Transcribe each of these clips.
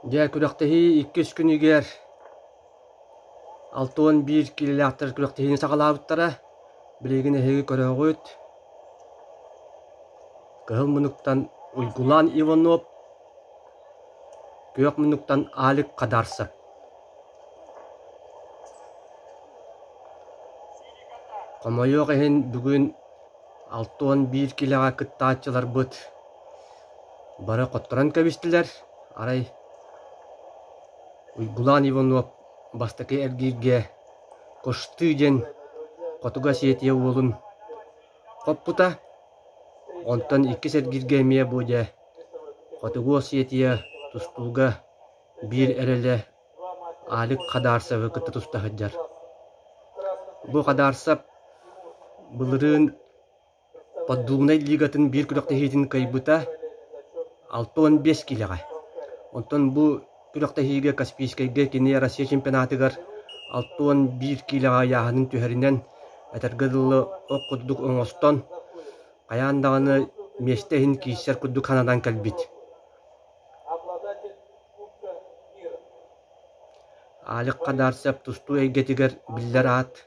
Дер күрәктәһи 2 күнүгәр 6-11 километр күрәктәһини сагалабыттара билегине heги көрөгөт. Кыл мунуктан Уйгулан Иванов көк мунуктан Алик Кадарсов. Комойок эхин бүгүн 6-11 килога кыттаачылар быт. Бара котторан кабистилер. Арай Уйгулан Иванов бастаки эргирге коштыйден котуга сиетие болун коппута. Онтан 2 сергирге мие буде котугу сиетие тустуга бир эреле Алик Кадарсов кытты тустахаджар. Бу Кадарсов былырын поддумнай лигатын бир күрөктехитин кайбыта 6-15 килога. Онтан бу күрөктехиге Каспийскайга кине Россия чемпионатыгар 6-11 килога яһанын түһәринен этергылы оккудук оңостон каяндаганы местехин кийсер кудук ханадан калбит. Алик Кадарсов тусту эйгетигер биллер ат.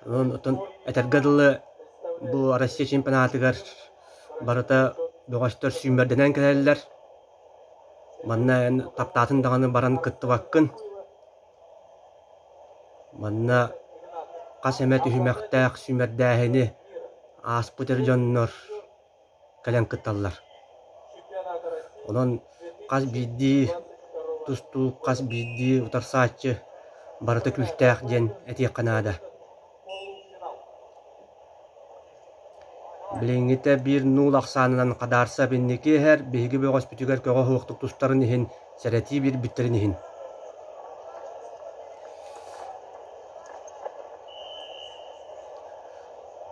Онтан этергылы бу Россия чемпионатыгар барыта бөгөстөр сүймерденен келелер. Манна таптатын даганы баран кыттыбаккын. Манна касемет үмәктәк сүймердәһини аспытыр жоннор кален кытталлар. Онон кас бидди тусту кас бидди утарсаачы барыта күстәк ден эти канада. Билеңите бир нул аксанынан Кадарса бинники хер биги бөгөс бүтүгөр көгө хуктук тустарын ихин сәрети бир бүттерин ихин.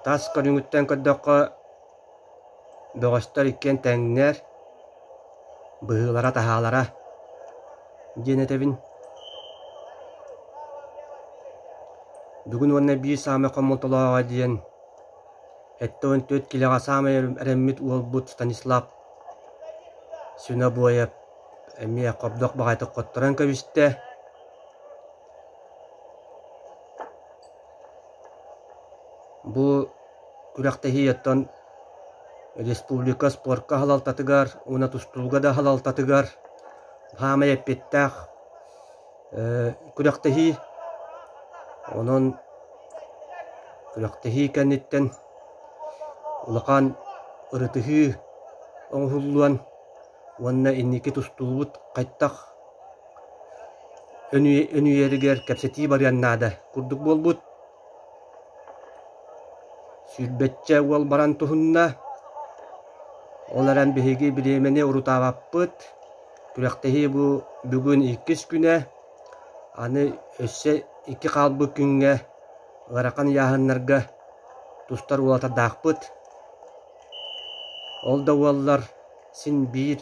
Тас көрүңүттен көддөккө бөгөстөр иккен тәңнер быһылара тахалара денетебин. Бүгүн онна бир саме коммутолога диен Эттон 4 килога самай эреммит уолбут Станислав Сүнабоев эмие кобдок багайты котторан кабисте. Бу күрәктәһи эттон республика спортка халалтатыгар, уна тустууга да халалтатыгар. Хамай эппеттах күрәктәһи онон күрәктәһи кенниттен улақан ырытыһы оңһуллуан уанна инники тустуубут кайттах өнүеригер кепсети барыаннаада курдук болбут. Сүрбетче уол баран тухунна оларан биһиги билемени урутаабаппыт. Күрәктәһи бу бүгүн 2 күнэ аны өссө 2 калбы күнгө ыракан яһаннарга тустар улата дакпыт. Ол да уаллар син бир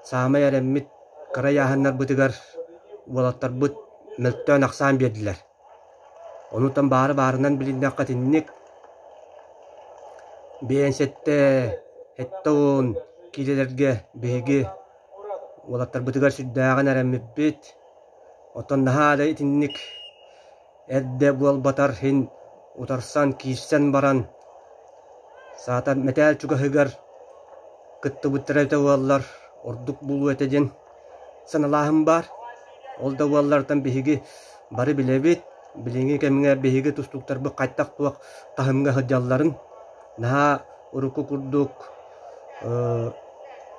самай эреммит кара яһаннар бытыгар уалаттар быт мөлттөн аксан бердилер. Онутан баарынан билиндакка тинник бенсетте эттон килелерге беги уалаттар бытыгар сүддааган эреммит бит. Отон нахада тинник эдде буал батар хин утарсан киссен баран саатан метал чугахыгар кытты буттарайта уаллар ордук булу этеден саналахым бар. Ол да уаллардан биһиги бары билебит. Билеңи кемиңе биһиги тустуктарбы кайттак туак тахымга хыджалларын наха уруку курдук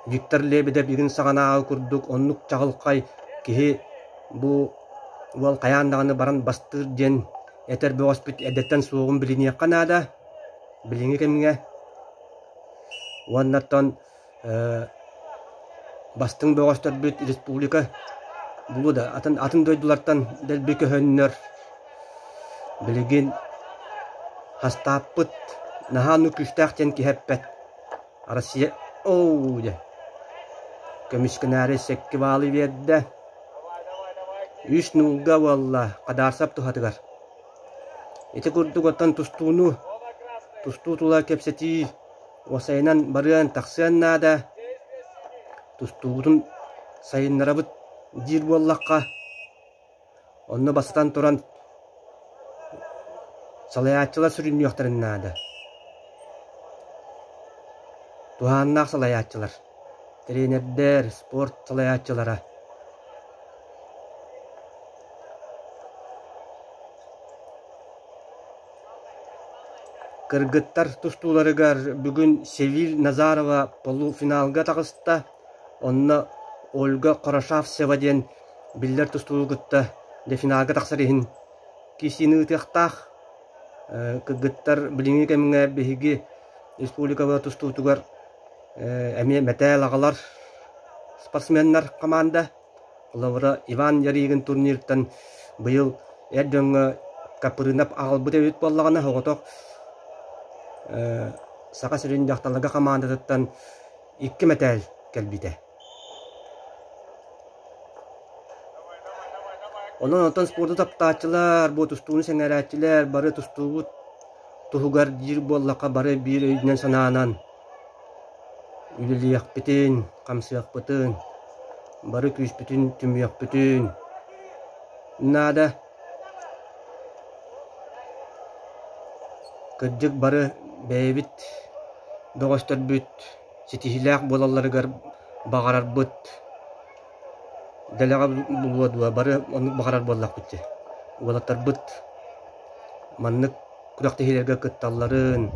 Виктор Лебедев бигин саганаа курдук оннук чагылкай кихи бу уал каяндаганы баран бастыр ден этер бөгөспүт эдеттен суогун билине канада билиңи кемиңе уаннаттан бастың бөгөстөр бүт республика булуда атын дойдулартан делбеке хөннөр билигин хастаппыт нахану күстәктен кихеппет Россия оуде көмүскенәре секки балы ведде 3 нулга валла Кадарсап тухатыгар. Ити курдуготтан тустууну тустуутула кепсети Wasainan barian taksian nada тустуутун сайыннарабыт дир буоллакка онно бастан туран салаяччылар сүрүнүөхтарыннаада туһааннаах салаяччылар тренердер спорт салаяччылара кыргыттар тустууларыгар бүгүн Севиль Назарова полуфиналга тагыста онно Ольга Корошавцева диэн биллер тустуулгутта де финалга тахсарыһын кисиныытыахтаах кыргыттар билиңи кэмҥэ биһиги республикага тустуутугар эми метэл агалар спортсменнар команда оловора Иван Яригин турниртан быйыл эрдөңө капырынап агалбыт эбит боллагана хоготок сака сирин жакталага командатыттан 2 метэл келбите. Онон спорту таптаачылар, бу тустууну сеңерээчилер бары тустуубут туһугар жир боллака бары бир өйдүнөн санаанан үлелиякпытын, камсыякпытын, бары күүспүтүн, түмүякпытын. Нада кырдьык бары бэйбит доҕостөрбүт ситиһилээх буолалларыгар багарарбыт дэлэҕэ булуодуа бары ону багарар буоллахпытчы уолаттарбыт маннык курактыһилэргэ кытталларын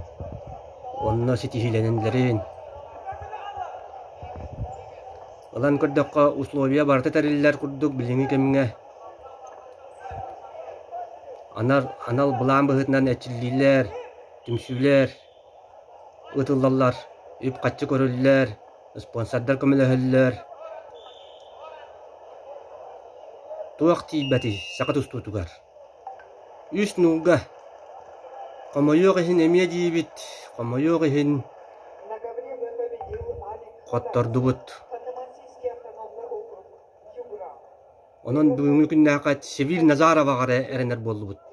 онно ситиһиленинлерин Олан көрдөккө условия барты тариллер курдук билиңи кемиңе. Анал булаан быһытынан эчиллилер, түмсүлер, ытыллаллар, үп каччы көрөллер, спонсордар көмөлөһөллөр. Туак тийбәти сака тустуутугар. Үс нуга. Комойок ихин эмие диибит, комойок ихин коттордубут. Онон бүгүнкү күннәкәт Севиль Назаровага эренер болдубут.